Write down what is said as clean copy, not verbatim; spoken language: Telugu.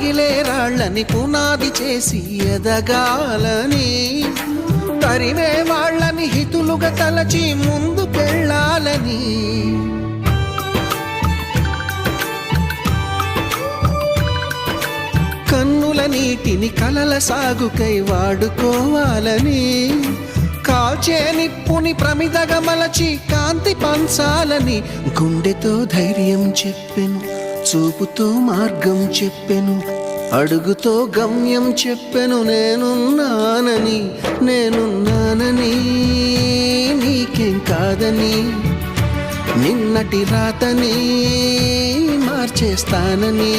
రగిలే రాళ్ళని పునాది చేసి ఎదగాలని, తరిమే వాళ్ళని హితులుగా తలచి ముందుకెళ్ళాలని, కన్నుల నీటిని కలల సాగుకై వాడుకోవాలని, కాల్చే నిప్పుని ప్రమిదగా మలచి కాంతి పంచాలని, గుండెతో ధైర్యం చెప్పెను, చూపుతో మార్గం చెప్పెను, అడుగుతో గమ్యం చెప్పెను. నేనున్నానని నీకేం కాదని, నిన్నటి రాతని మార్చేస్తానని.